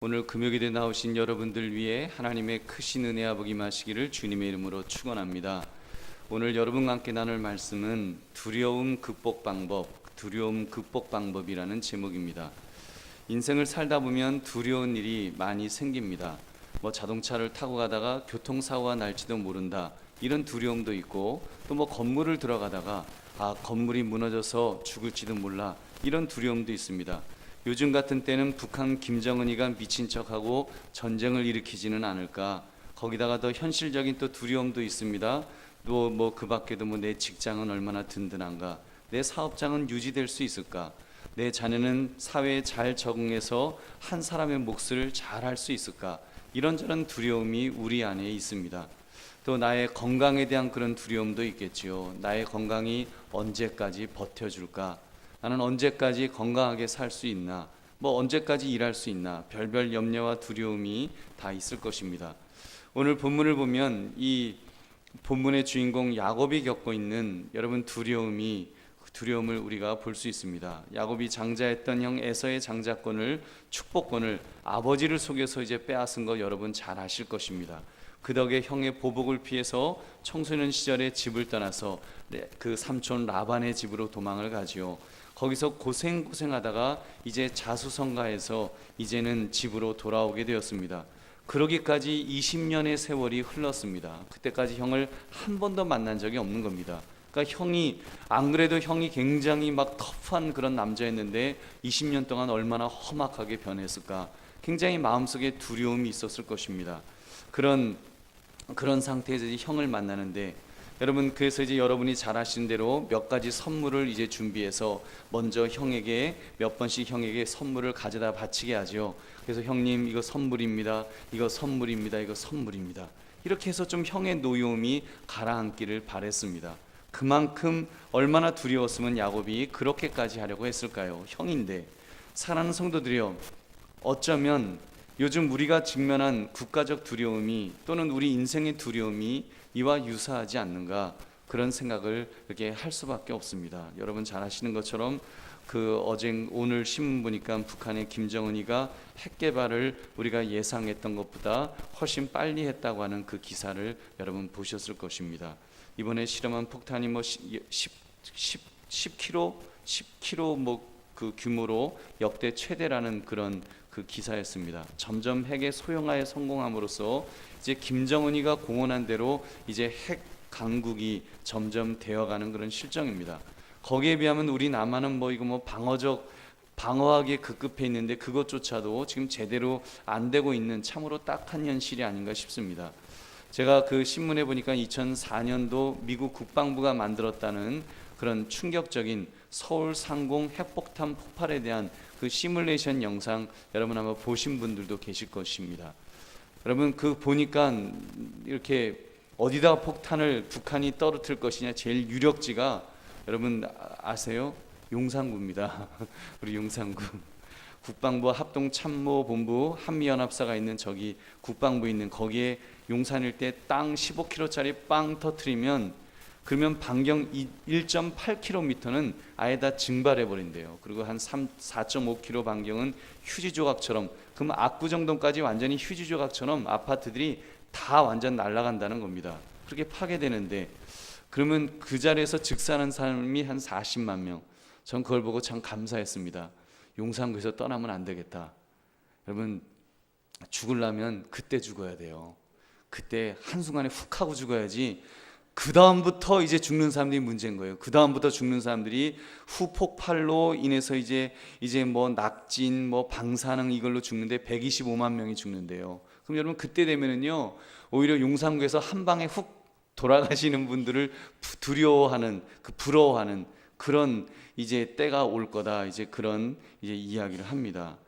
오늘 금요일에 나오신 여러분들 위해 하나님의 크신 은혜와 복이 임하시기를 주님의 이름으로 축원합니다. 오늘 여러분과 함께 나눌 말씀은 두려움 극복 방법이라는 제목입니다. 인생을 살다 보면 두려운 일이 많이 생깁니다. 자동차를 타고 가다가 교통사고가 날지도 모른다, 이런 두려움도 있고, 또 건물을 들어가다가 건물이 무너져서 죽을지도 몰라, 이런 두려움도 있습니다. 요즘 같은 때는 북한 김정은이가 미친 척하고 전쟁을 일으키지는 않을까, 거기다가 더 현실적인 또 두려움도 있습니다. 또 그 밖에도 내 직장은 얼마나 든든한가, 내 사업장은 유지될 수 있을까, 내 자녀는 사회에 잘 적응해서 한 사람의 몫을 잘 할 수 있을까, 이런저런 두려움이 우리 안에 있습니다. 또 나의 건강에 대한 그런 두려움도 있겠지요. 나의 건강이 언제까지 버텨줄까, 나는 언제까지 건강하게 살 수 있나, 언제까지 일할 수 있나, 별별 염려와 두려움이 다 있을 것입니다. 오늘 본문을 보면 이 본문의 주인공 야곱이 겪고 있는 여러분 두려움을 우리가 볼 수 있습니다. 야곱이 장자했던 형 에서의 장자권을, 축복권을 아버지를 속여서 이제 빼앗은 거 여러분 잘 아실 것입니다. 그 덕에 형의 보복을 피해서 청소년 시절에 집을 떠나서 그 삼촌 라반의 집으로 도망을 가지요. 거기서 고생하다가 이제 자수성가해서 이제는 집으로 돌아오게 되었습니다. 그러기까지 20년의 세월이 흘렀습니다. 그때까지 형을 한 번도 만난 적이 없는 겁니다. 그러니까 안 그래도 형이 굉장히 터프한 그런 남자였는데 20년 동안 얼마나 험악하게 변했을까, 굉장히 마음속에 두려움이 있었을 것입니다. 그런 상태에서 이제 형을 만나는데, 여러분, 그래서 이제 여러분이 잘 아시는 대로 몇 가지 선물을 이제 준비해서 먼저 형에게 몇 번씩 형에게 선물을 가져다 바치게 하죠. 그래서 형님, 이거 선물입니다, 이거 선물입니다, 이거 선물입니다, 이렇게 해서 좀 형의 노여움이 가라앉기를 바랬습니다. 그만큼 얼마나 두려웠으면 야곱이 그렇게까지 하려고 했을까요? 형인데. 사랑하는 성도들이여, 어쩌면 요즘 우리가 직면한 국가적 두려움이, 또는 우리 인생의 두려움이 이와 유사하지 않는가, 그런 생각을 이렇게 할 수밖에 없습니다. 여러분 잘 아시는 것처럼 오늘 신문 보니까 북한의 김정은이가 핵 개발을 우리가 예상했던 것보다 훨씬 빨리 했다고 하는 그 기사를 여러분 보셨을 것입니다. 이번에 실험한 폭탄이 10kg 그 규모로 역대 최대라는 그런 그 기사였습니다. 점점 핵의 소형화에 성공함으로써 이제 김정은이가 공언한 대로 이제 핵 강국이 점점 되어가는 그런 실정입니다. 거기에 비하면 우리 남한은 방어하기에 급급해 있는데, 그것조차도 지금 제대로 안 되고 있는 참으로 딱한 현실이 아닌가 싶습니다. 제가 그 신문에 보니까 2004년도 미국 국방부가 만들었다는 그런 충격적인 서울 상공 핵폭탄 폭발에 대한 그 시뮬레이션 영상, 여러분 아마 보신 분들도 계실 것입니다. 여러분, 보니까 이렇게 어디다가 폭탄을 북한이 떨어뜨릴 것이냐, 제일 유력지가 여러분 아세요? 용산구입니다. 우리 용산구 국방부 합동참모본부 한미연합사가 있는 저기 국방부 있는 거기에 용산 일대 땅 15km짜리 빵 터트리면, 그러면 반경 1.8km는 아예 다 증발해 버린대요. 그리고 한 4.5km 반경은 휴지 조각처럼, 그럼 압구정동까지 완전히 휴지 조각처럼 아파트들이 다 완전 날아간다는 겁니다. 그렇게 파괴되는데, 그러면 그 자리에서 즉사하는 사람이 한 40만 명. 전 그걸 보고 참 감사했습니다. 용산구에서 떠나면 안 되겠다. 여러분, 죽으려면 그때 죽어야 돼요. 그때 한순간에 훅 하고 죽어야지. 그 다음부터 이제 죽는 사람들이 문제인 거예요. 그 다음부터 죽는 사람들이 후폭발로 인해서 이제 낙진, 방사능 이걸로 죽는데 125만 명이 죽는데요. 그럼 여러분, 그때 되면은요, 오히려 용산구에서 한 방에 훅 돌아가시는 분들을 두려워하는, 부러워하는 그런 이제 때가 올 거다, 이제 그런 이제 이야기를 합니다.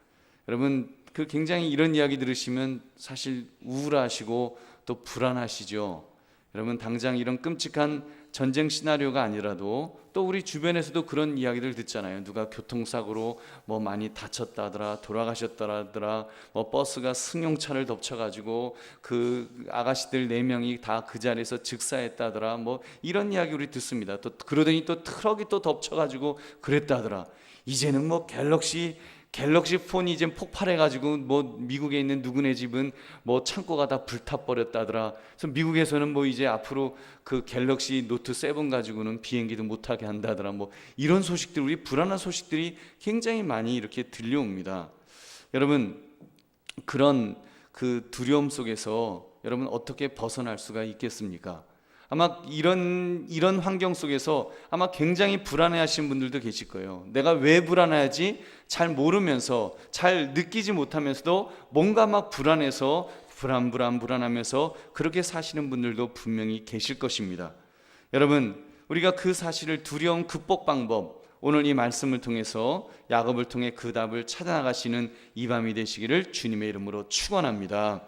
여러분, 굉장히 이런 이야기 들으시면 사실 우울하시고 또 불안하시죠. 여러분, 당장 이런 끔찍한 전쟁 시나리오가 아니라도 또 우리 주변에서도 그런 이야기들 듣잖아요. 누가 교통사고로 많이 다쳤다더라, 돌아가셨다더라, 버스가 승용차를 덮쳐가지고 그 아가씨들 4명이 다 그 자리에서 즉사했다더라, 이런 이야기 우리 듣습니다. 또 그러더니 또 트럭이 또 덮쳐가지고 그랬다더라. 이제는 갤럭시 갤럭시 폰이 이제 폭발해가지고 뭐 미국에 있는 누구네 집은 뭐 창고가 다 불타버렸다더라. 그래서 미국에서는 뭐 이제 앞으로 그 갤럭시 노트 7 가지고는 비행기도 못 타게 한다더라. 뭐 이런 소식들, 우리 불안한 소식들이 굉장히 많이 이렇게 들려옵니다. 여러분, 그런 그 두려움 속에서 여러분 어떻게 벗어날 수가 있겠습니까? 아마 이런 환경 속에서 아마 굉장히 불안해하시는 분들도 계실 거예요. 내가 왜 불안해하지? 잘 모르면서, 잘 느끼지 못하면서도 뭔가 막 불안해서 불안하면서 그렇게 사시는 분들도 분명히 계실 것입니다. 여러분, 우리가 그 사실을, 두려움 극복 방법, 오늘 이 말씀을 통해서 야곱을 통해 그 답을 찾아나가시는 이 밤이 되시기를 주님의 이름으로 축원합니다.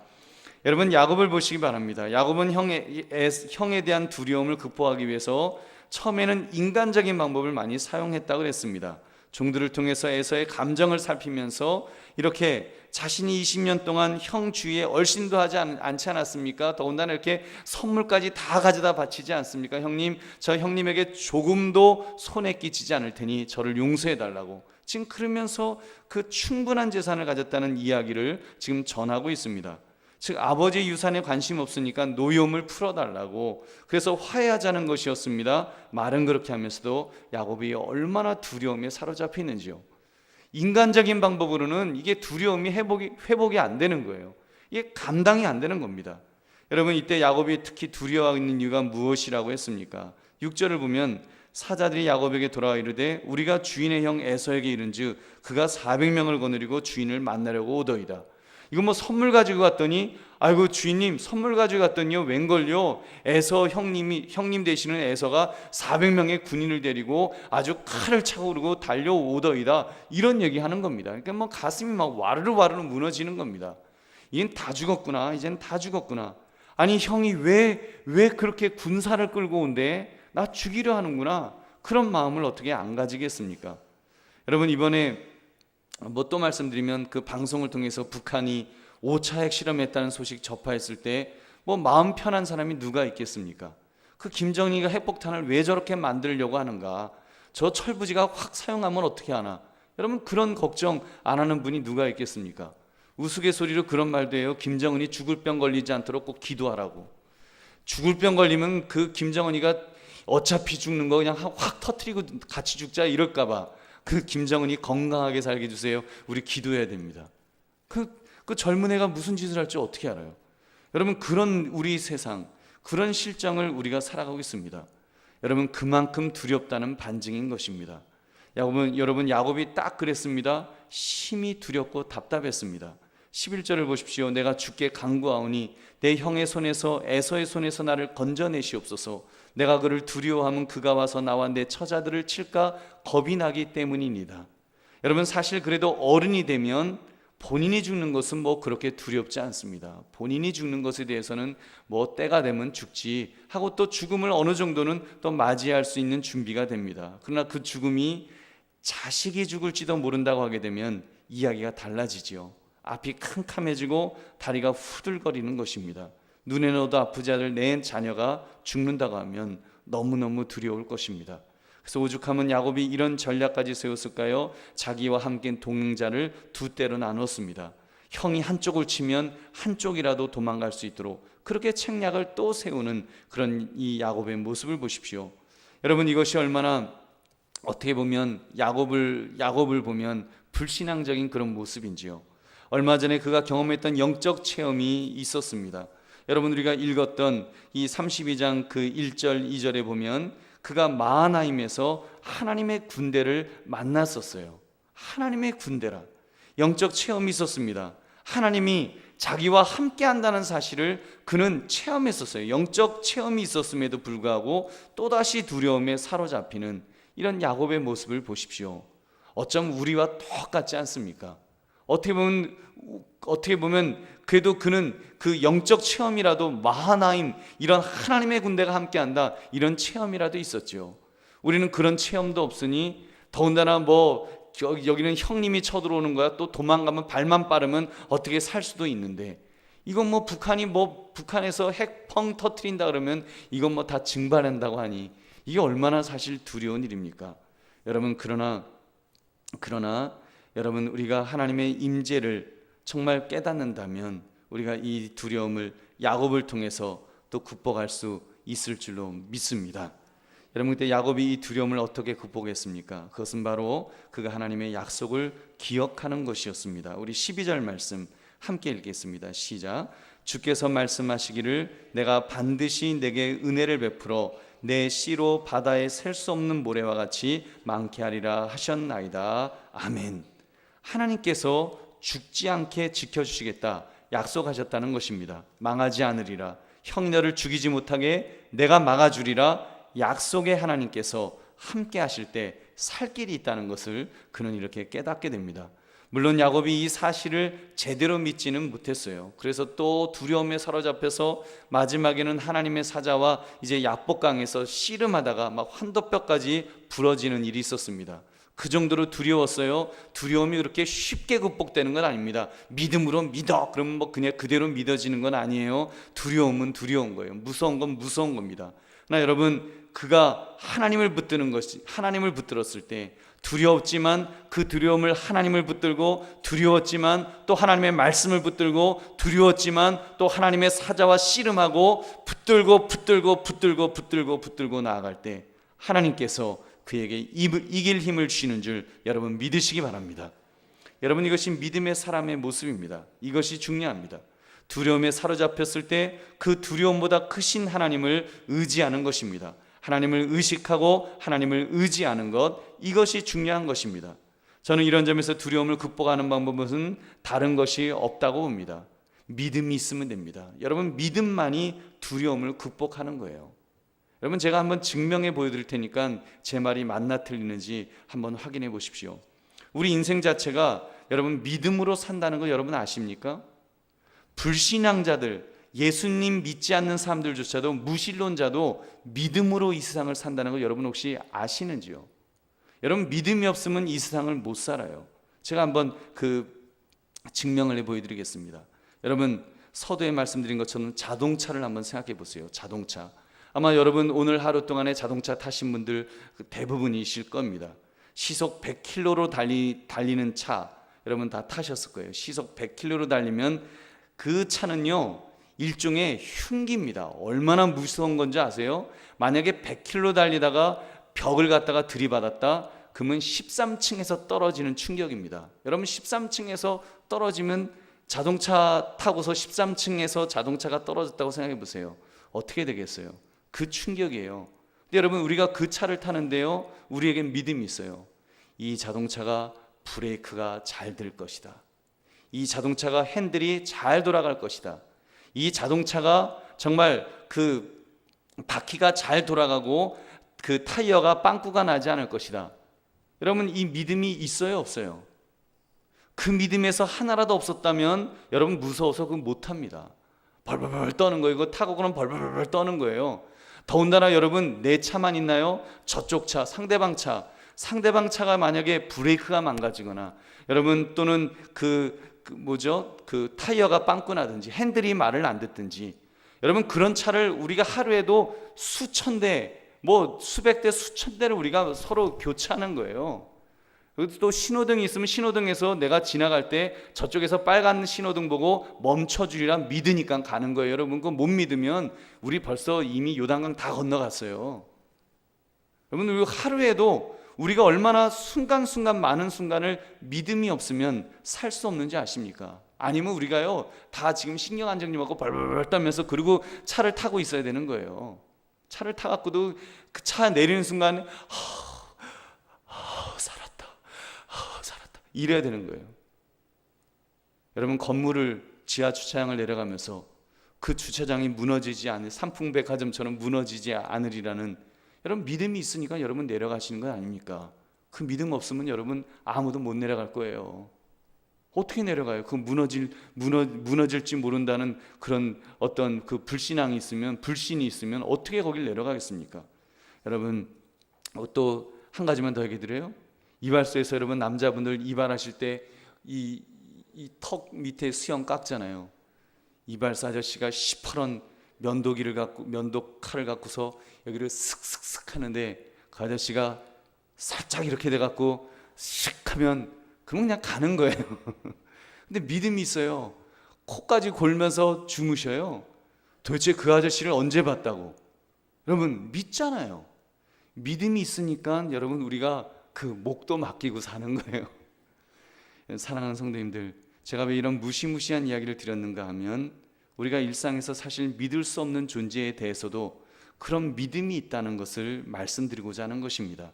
여러분, 야곱을 보시기 바랍니다. 야곱은 형에 대한 두려움을 극복하기 위해서 처음에는 인간적인 방법을 많이 사용했다고 그랬습니다. 종들을 통해서 에서의 감정을 살피면서 이렇게 자신이 20년 동안 형 주위에 얼씬도 하지 않지 않았습니까? 더군다나 이렇게 선물까지 다 가져다 바치지 않습니까? 형님, 저 형님에게 조금도 손에 끼치지 않을 테니 저를 용서해 달라고. 지금 그러면서 그 충분한 재산을 가졌다는 이야기를 지금 전하고 있습니다. 즉 아버지의 유산에 관심 없으니까 노여움을 풀어달라고, 그래서 화해하자는 것이었습니다. 말은 그렇게 하면서도 야곱이 얼마나 두려움에 사로잡히는지요. 인간적인 방법으로는 이게 두려움이 회복이 안 되는 거예요. 이게 감당이 안 되는 겁니다. 여러분, 이때 야곱이 특히 두려워하고 있는 이유가 무엇이라고 했습니까? 6절을 보면 사자들이 야곱에게 돌아와 이르되 우리가 주인의 형 에서에게 이른즉 그가 400명을 거느리고 주인을 만나려고 오더이다. 이거 뭐 선물 가지고 갔더니, 아이고 주인님 선물 가지고 갔더니요, 웬걸요, 에서 형님 되시는 에서가 400명의 군인을 데리고 아주 칼을 차고 그러고 달려오더이다, 이런 얘기 하는 겁니다. 그러니까 뭐 가슴이 막 와르르 무너지는 겁니다. 이젠 다 죽었구나, 이젠 다 죽었구나. 아니 형이 왜 그렇게 군사를 끌고 온대? 나 죽이려 하는구나. 그런 마음을 어떻게 안 가지겠습니까? 여러분, 이번에 뭐 또 말씀드리면 그 방송을 통해서 북한이 5차 핵실험했다는 소식 접하였을 때 뭐 마음 편한 사람이 누가 있겠습니까? 그 김정일이가 핵폭탄을 왜 저렇게 만들려고 하는가? 저 철부지가 확 사용하면 어떻게 하나? 여러분, 그런 걱정 안 하는 분이 누가 있겠습니까? 우스갯소리로 그런 말도 해요. 김정은이 죽을 병 걸리지 않도록 꼭 기도하라고. 죽을 병 걸리면 그 김정은이가 어차피 죽는 거 그냥 확 터뜨리고 같이 죽자 이럴까 봐 그 김정은이 건강하게 살게 해주세요. 우리 기도해야 됩니다. 그 젊은 애가 무슨 짓을 할지 어떻게 알아요? 여러분, 그런 우리 세상, 그런 실정을 우리가 살아가고 있습니다. 여러분, 그만큼 두렵다는 반증인 것입니다. 여러분, 야곱이 딱 그랬습니다. 심히 두렵고 답답했습니다. 11절을 보십시오. 내가 주께 간구하오니 내 형의 손에서 에서의 손에서 나를 건져내시옵소서. 내가 그를 두려워하면 그가 와서 나와 내 처자들을 칠까 겁이 나기 때문입니다. 여러분, 사실 그래도 어른이 되면 본인이 죽는 것은 뭐 그렇게 두렵지 않습니다. 본인이 죽는 것에 대해서는 뭐 때가 되면 죽지 하고 또 죽음을 어느 정도는 또 맞이할 수 있는 준비가 됩니다. 그러나 그 죽음이 자식이 죽을지도 모른다고 하게 되면 이야기가 달라지지요. 앞이 캄캄해지고 다리가 후들거리는 것입니다. 눈에 넣어도 아프지 않을 내 자녀가 죽는다고 하면 너무너무 두려울 것입니다. 그래서 오죽하면 야곱이 이런 전략까지 세웠을까요? 자기와 함께 동행자를 두 때로 나눴습니다. 형이 한쪽을 치면 한쪽이라도 도망갈 수 있도록 그렇게 책략을 또 세우는 그런 이 야곱의 모습을 보십시오. 여러분, 이것이 얼마나 어떻게 보면 야곱을 보면 불신앙적인 그런 모습인지요. 얼마 전에 그가 경험했던 영적 체험이 있었습니다. 여러분, 우리가 읽었던 이 32장 그 1절 2절에 보면 그가 마하나임에서 하나님의 군대를 만났었어요. 하나님의 군대라, 영적 체험이 있었습니다. 하나님이 자기와 함께 한다는 사실을 그는 체험했었어요. 영적 체험이 있었음에도 불구하고 또다시 두려움에 사로잡히는 이런 야곱의 모습을 보십시오. 어쩜 우리와 똑같지 않습니까? 어떻게 보면 그래도 그는 그 영적 체험이라도 마하나임, 이런 하나님의 군대가 함께한다, 이런 체험이라도 있었죠. 우리는 그런 체험도 없으니 더군다나 뭐 여기는 형님이 쳐들어오는 거야, 또 도망가면 발만 빠르면 어떻게 살 수도 있는데, 이건 뭐 북한에서 핵 펑 터트린다 그러면 이건 뭐 다 증발한다고 하니 이게 얼마나 사실 두려운 일입니까? 여러분, 그러나 여러분, 우리가 하나님의 임재를 정말 깨닫는다면 우리가 이 두려움을 야곱을 통해서 또 극복할 수 있을 줄로 믿습니다. 여러분, 그때 야곱이 이 두려움을 어떻게 극복했습니까? 그것은 바로 그가 하나님의 약속을 기억하는 것이었습니다. 우리 12절 말씀 함께 읽겠습니다. 시작. 주께서 말씀하시기를 내가 반드시 내게 은혜를 베풀어 내 씨로 바다에 셀 수 없는 모래와 같이 많게 하리라 하셨나이다. 아멘. 하나님께서 죽지 않게 지켜주시겠다 약속하셨다는 것입니다. 망하지 않으리라, 형녀를 죽이지 못하게 내가 막아주리라. 약속의 하나님께서 함께 하실 때 살 길이 있다는 것을 그는 이렇게 깨닫게 됩니다. 물론 야곱이 이 사실을 제대로 믿지는 못했어요. 그래서 또 두려움에 사로잡혀서 마지막에는 하나님의 사자와 이제 야복강에서 씨름하다가 막 환도뼈까지 부러지는 일이 있었습니다. 그 정도로 두려웠어요. 두려움이 그렇게 쉽게 극복되는 건 아닙니다. 믿음으로 믿어 그러면 뭐 그냥 그대로 믿어지는 건 아니에요. 두려움은 두려운 거예요. 무서운 건 무서운 겁니다. 그러나 여러분, 그가 하나님을 붙들었을 때 두려웠지만 그 두려움을 하나님을 붙들고, 두려웠지만 또 하나님의 말씀을 붙들고, 두려웠지만 또 하나님의 사자와 씨름하고 붙들고 나아갈 때 하나님께서 그에게 이길 힘을 주시는 줄 여러분 믿으시기 바랍니다. 여러분, 이것이 믿음의 사람의 모습입니다. 이것이 중요합니다. 두려움에 사로잡혔을 때 그 두려움보다 크신 하나님을 의지하는 것입니다. 하나님을 의식하고 하나님을 의지하는 것, 이것이 중요한 것입니다. 저는 이런 점에서 두려움을 극복하는 방법은 다른 것이 없다고 봅니다. 믿음이 있으면 됩니다. 여러분, 믿음만이 두려움을 극복하는 거예요. 여러분, 제가 한번 증명해 보여드릴 테니까 제 말이 맞나 틀리는지 한번 확인해 보십시오. 우리 인생 자체가 여러분 믿음으로 산다는 거 여러분 아십니까? 불신앙자들, 예수님 믿지 않는 사람들조차도, 무신론자도 믿음으로 이 세상을 산다는 거 여러분 혹시 아시는지요? 여러분, 믿음이 없으면 이 세상을 못 살아요. 제가 한번 그 증명을 해 보여드리겠습니다. 여러분, 서두에 말씀드린 것처럼 자동차를 한번 생각해 보세요. 자동차. 아마 여러분 오늘 하루 동안에 자동차 타신 분들 대부분이실 겁니다. 시속 100km로 달리는 차 여러분 다 타셨을 거예요. 시속 100km로 달리면 그 차는요 일종의 흉기입니다. 얼마나 무서운 건지 아세요? 만약에 100km 달리다가 벽을 갖다가 들이받았다 그러면 13층에서 떨어지는 충격입니다. 여러분, 13층에서 떨어지면, 자동차 타고서 13층에서 자동차가 떨어졌다고 생각해 보세요. 어떻게 되겠어요? 그 충격이에요. 근데 여러분, 우리가 그 차를 타는데요 우리에겐 믿음이 있어요. 이 자동차가 브레이크가 잘 될 것이다. 이 자동차가 핸들이 잘 돌아갈 것이다. 이 자동차가 정말 그 바퀴가 잘 돌아가고 그 타이어가 빵꾸가 나지 않을 것이다. 여러분, 이 믿음이 있어요, 없어요? 그 믿음에서 하나라도 없었다면 여러분 무서워서 그거 못합니다. 벌벌벌 떠는 거예요. 이거 타고 그럼 벌벌벌 떠는 거예요. 더군다나 여러분, 내 차만 있나요? 저쪽 차, 상대방 차가 만약에 브레이크가 망가지거나 여러분 또는 그 타이어가 빵꾸 나든지 핸들이 말을 안 듣든지, 여러분 그런 차를 우리가 하루에도 수천 대, 수백 대, 수천 대를 우리가 서로 교체하는 거예요. 그리고 또 신호등이 있으면 신호등에서 내가 지나갈 때 저쪽에서 빨간 신호등 보고 멈춰주리라 믿으니까 가는 거예요. 여러분, 그거 못 믿으면 우리 벌써 이미 요단강 다 건너갔어요. 여러분, 우리 하루에도 우리가 얼마나 순간순간 많은 순간을 믿음이 없으면 살 수 없는지 아십니까? 아니면 우리가요 다 지금 신경안정님하고 벌벌벌 떨면서 그리고 차를 타고 있어야 되는 거예요. 차를 타갖고도 그 차 내리는 순간 살았다 이래야 되는 거예요. 여러분, 건물을 지하 주차장을 내려가면서 그 주차장이 무너지지 않을, 삼풍백화점처럼 무너지지 않으리라는 여러분 믿음이 있으니까 여러분 내려가시는 거 아닙니까? 그 믿음 없으면 여러분 아무도 못 내려갈 거예요. 어떻게 내려가요? 그 무너질지 모른다는 그런 어떤 그 불신이 있으면 어떻게 거길 내려가겠습니까? 여러분, 또 한 가지만 더 얘기 드려요. 이발소에서 여러분 남자분들 이발하실 때 이 턱 밑에 수염 깎잖아요. 이발사 아저씨가 시퍼런 면도칼을 갖고서 여기를 슥슥슥 하는데 그 아저씨가 살짝 이렇게 돼갖고 슥 하면 그럼 그냥 가는 거예요. 근데 믿음이 있어요. 코까지 골면서 주무셔요. 도대체 그 아저씨를 언제 봤다고? 여러분 믿잖아요. 믿음이 있으니까 여러분 우리가 그 목도 맡기고 사는 거예요. 사랑하는 성도님들, 제가 왜 이런 무시무시한 이야기를 드렸는가 하면 우리가 일상에서 사실 믿을 수 없는 존재에 대해서도 그런 믿음이 있다는 것을 말씀드리고자 하는 것입니다.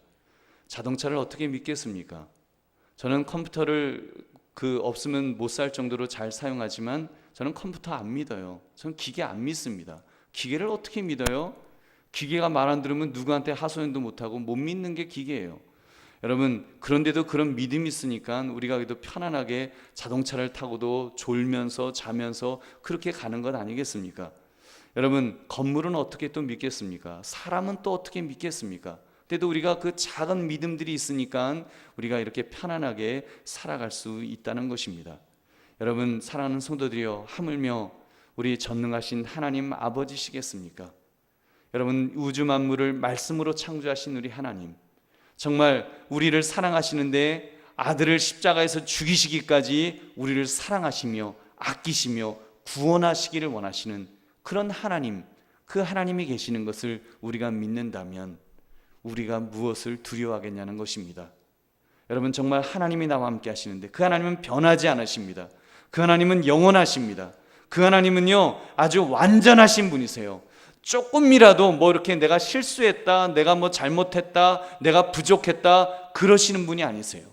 자동차를 어떻게 믿겠습니까? 저는 컴퓨터를 없으면 못 살 정도로 잘 사용하지만 저는 컴퓨터 안 믿어요. 저는 기계 안 믿습니다. 기계를 어떻게 믿어요? 기계가 말 안 들으면 누구한테 하소연도 못하고 못 믿는 게 기계예요. 여러분 그런데도 그런 믿음이 있으니까 우리가 그래도 편안하게 자동차를 타고도 졸면서 자면서 그렇게 가는 것 아니겠습니까? 여러분 건물은 어떻게 또 믿겠습니까? 사람은 또 어떻게 믿겠습니까? 그래도 우리가 그 작은 믿음들이 있으니까 우리가 이렇게 편안하게 살아갈 수 있다는 것입니다. 여러분 사랑하는 성도들이여, 하물며 우리 전능하신 하나님 아버지시겠습니까? 여러분 우주 만물을 말씀으로 창조하신 우리 하나님, 정말 우리를 사랑하시는데 아들을 십자가에서 죽이시기까지 우리를 사랑하시며 아끼시며 구원하시기를 원하시는 그런 하나님, 그 하나님이 계시는 것을 우리가 믿는다면 우리가 무엇을 두려워하겠냐는 것입니다. 여러분 정말 하나님이 나와 함께 하시는데 그 하나님은 변하지 않으십니다. 그 하나님은 영원하십니다. 그 하나님은요 아주 완전하신 분이세요. 조금이라도 뭐 이렇게 내가 실수했다, 내가 뭐 잘못했다, 내가 부족했다 그러시는 분이 아니세요.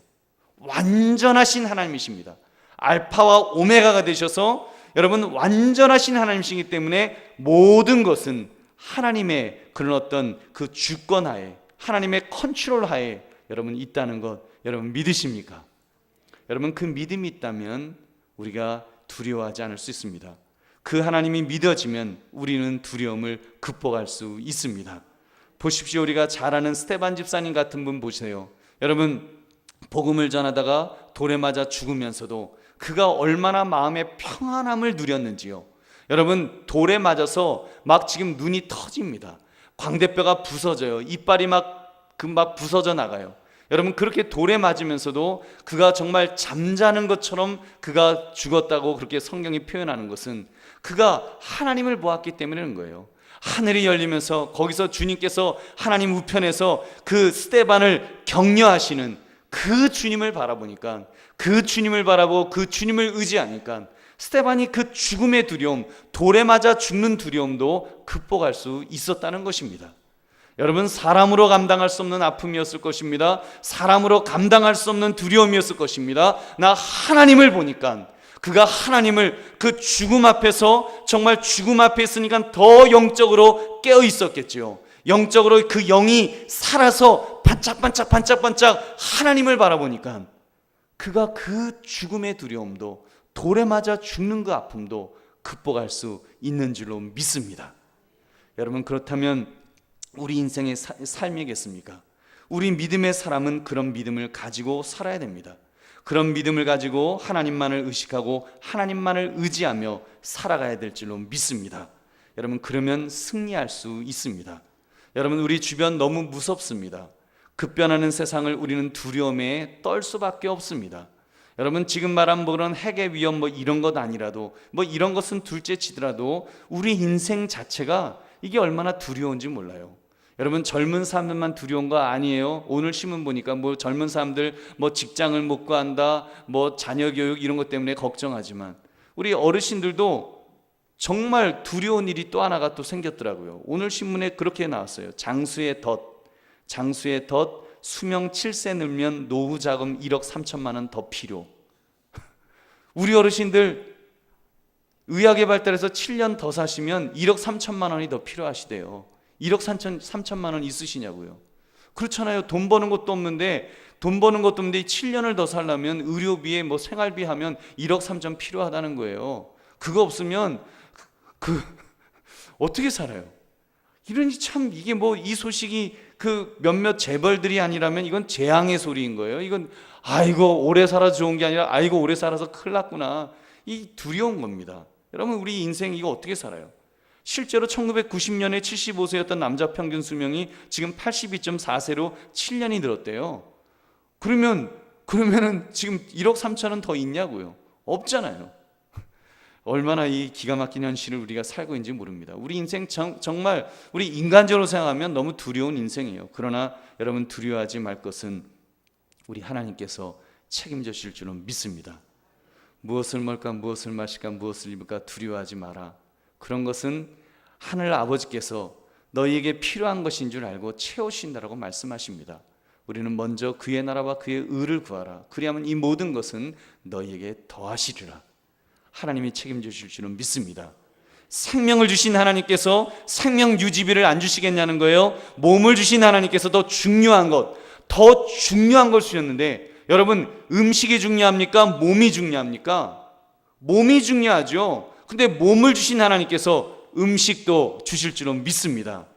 완전하신 하나님이십니다. 알파와 오메가가 되셔서 여러분 완전하신 하나님이시기 때문에 모든 것은 하나님의 그런 어떤 그 주권 하에, 하나님의 컨트롤 하에 여러분 있다는 것 여러분 믿으십니까? 여러분 그 믿음이 있다면 우리가 두려워하지 않을 수 있습니다. 그 하나님이 믿어지면 우리는 두려움을 극복할 수 있습니다. 보십시오. 우리가 잘 아는 스테반 집사님 같은 분 보세요. 여러분 복음을 전하다가 돌에 맞아 죽으면서도 그가 얼마나 마음의 평안함을 누렸는지요. 여러분 돌에 맞아서 막 지금 눈이 터집니다. 광대뼈가 부서져요. 이빨이 막 부서져 나가요. 여러분 그렇게 돌에 맞으면서도 그가 정말 잠자는 것처럼 그가 죽었다고 그렇게 성경이 표현하는 것은 그가 하나님을 보았기 때문인 거예요. 하늘이 열리면서 거기서 주님께서 하나님 우편에서 그 스데반을 격려하시는 그 주님을 바라보니까, 그 주님을 바라보고 그 주님을 의지하니까 스데반이 그 죽음의 두려움, 돌에 맞아 죽는 두려움도 극복할 수 있었다는 것입니다. 여러분 사람으로 감당할 수 없는 아픔이었을 것입니다. 사람으로 감당할 수 없는 두려움이었을 것입니다. 나 하나님을 보니까 그가 하나님을 그 죽음 앞에서 정말 죽음 앞에 있으니까 더 영적으로 깨어 있었겠지요. 영적으로 그 영이 살아서 반짝반짝 하나님을 바라보니까 그가 그 죽음의 두려움도 돌에 맞아 죽는 그 아픔도 극복할 수 있는 줄로 믿습니다. 여러분 그렇다면 우리 인생의 삶이겠습니까? 우리 믿음의 사람은 그런 믿음을 가지고 살아야 됩니다. 그런 믿음을 가지고 하나님만을 의식하고 하나님만을 의지하며 살아가야 될 줄로 믿습니다. 여러분 그러면 승리할 수 있습니다. 여러분 우리 주변 너무 무섭습니다. 급변하는 세상을 우리는 두려움에 떨 수밖에 없습니다. 여러분 지금 말한 그런 핵의 위험 이런 것 아니라도 이런 것은 둘째 치더라도 우리 인생 자체가 이게 얼마나 두려운지 몰라요. 여러분 젊은 사람들만 두려운 거 아니에요. 오늘 신문 보니까 젊은 사람들 직장을 못 구한다, 자녀 교육 이런 것 때문에 걱정하지만 우리 어르신들도 정말 두려운 일이 또 하나가 또 생겼더라고요. 오늘 신문에 그렇게 나왔어요. 장수의 덫 수명 7세 늘면 노후 자금 1억 3천만 원 더 필요. 우리 어르신들 의학의 발달해서 7년 더 사시면 1억 3천만 원이 더 필요하시대요. 1억 3천만 원 있으시냐고요. 그렇잖아요. 돈 버는 것도 없는데 7년을 더 살려면 의료비에 생활비 하면 1억 3천 필요하다는 거예요. 그거 없으면 어떻게 살아요? 이러니 참 이게 이 소식이 몇몇 재벌들이 아니라면 이건 재앙의 소리인 거예요. 이건 아이고 오래 살아서 좋은 게 아니라 아이고 오래 살아서 큰일 났구나. 이 두려운 겁니다. 여러분 우리 인생 이거 어떻게 살아요? 실제로 1990년에 75세였던 남자 평균 수명이 지금 82.4세로 7년이 늘었대요. 그러면 그러면은 지금 1억 3천은 더 있냐고요? 없잖아요. 얼마나 이 기가 막힌 현실을 우리가 살고 있는지 모릅니다. 우리 인생 정말 우리 인간적으로 생각하면 너무 두려운 인생이에요. 그러나 여러분, 두려워하지 말 것은 우리 하나님께서 책임져 주실 줄은 믿습니다. 무엇을 먹을까, 무엇을 마실까, 무엇을 입을까 두려워하지 마라. 그런 것은 하늘 아버지께서 너희에게 필요한 것인 줄 알고 채우신다라고 말씀하십니다. 우리는 먼저 그의 나라와 그의 의를 구하라. 그리하면 이 모든 것은 너희에게 더하시리라. 하나님이 책임져 주실 줄은 믿습니다. 생명을 주신 하나님께서 생명 유지비를 안 주시겠냐는 거예요. 몸을 주신 하나님께서 더 중요한 걸 주셨는데, 여러분, 음식이 중요합니까? 몸이 중요합니까? 몸이 중요하죠. 근데 몸을 주신 하나님께서 음식도 주실 줄은 믿습니다.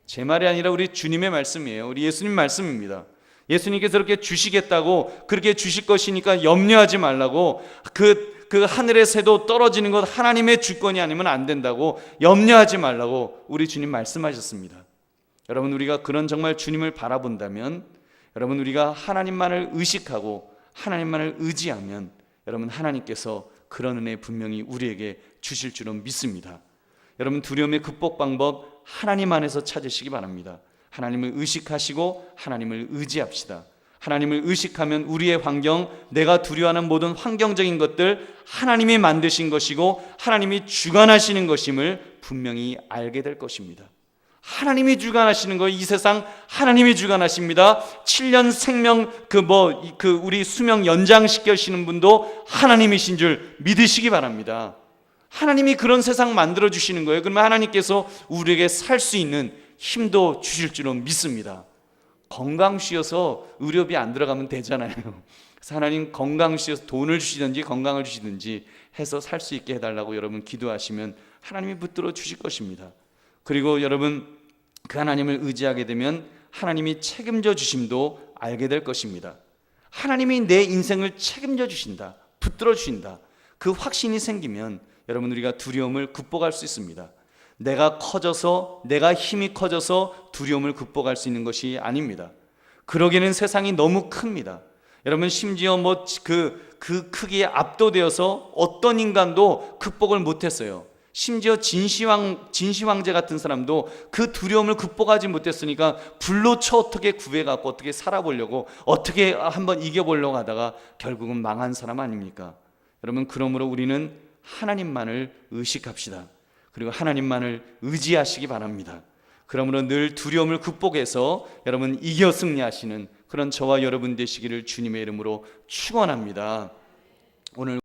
제 말이 아니라 우리 주님의 말씀이에요. 우리 예수님 말씀입니다. 예수님께서 그렇게 주시겠다고, 그렇게 주실 것이니까 염려하지 말라고, 그 하늘의 새도 떨어지는 것 하나님의 주권이 아니면 안 된다고 염려하지 말라고 우리 주님 말씀하셨습니다. 여러분, 우리가 그런 정말 주님을 바라본다면, 여러분, 우리가 하나님만을 의식하고 하나님만을 의지하면, 여러분, 하나님께서 그런 은혜 분명히 우리에게 주실 줄은 믿습니다. 여러분, 두려움의 극복 방법 하나님 안에서 찾으시기 바랍니다. 하나님을 의식하시고 하나님을 의지합시다. 하나님을 의식하면 우리의 환경, 내가 두려워하는 모든 환경적인 것들 하나님이 만드신 것이고 하나님이 주관하시는 것임을 분명히 알게 될 것입니다. 하나님이 주관하시는 거예요. 이 세상 하나님이 주관하십니다. 7년 생명 우리 수명 연장시키시는 분도 하나님이신 줄 믿으시기 바랍니다. 하나님이 그런 세상 만들어 주시는 거예요. 그러면 하나님께서 우리에게 살 수 있는 힘도 주실 줄은 믿습니다. 건강 쉬어서 의료비 안 들어가면 되잖아요. 그래서 하나님 건강 쉬어서 돈을 주시든지 건강을 주시든지 해서 살 수 있게 해달라고 여러분 기도하시면 하나님이 붙들어 주실 것입니다. 그리고 여러분, 그 하나님을 의지하게 되면 하나님이 책임져 주심도 알게 될 것입니다. 하나님이 내 인생을 책임져 주신다, 붙들어 주신다, 그 확신이 생기면 여러분, 우리가 두려움을 극복할 수 있습니다. 내가 힘이 커져서 두려움을 극복할 수 있는 것이 아닙니다. 그러기에는 세상이 너무 큽니다. 여러분, 심지어 그 크기에 압도되어서 어떤 인간도 극복을 못했어요. 심지어 진시황제 같은 사람도 그 두려움을 극복하지 못했으니까 불로 쳐 어떻게 구해갖고 어떻게 살아보려고, 어떻게 한번 이겨보려고 하다가 결국은 망한 사람 아닙니까? 여러분, 그러므로 우리는 하나님만을 의식합시다. 그리고 하나님만을 의지하시기 바랍니다. 그러므로 늘 두려움을 극복해서 여러분 이겨 승리하시는 그런 저와 여러분 되시기를 주님의 이름으로 축원합니다. 오늘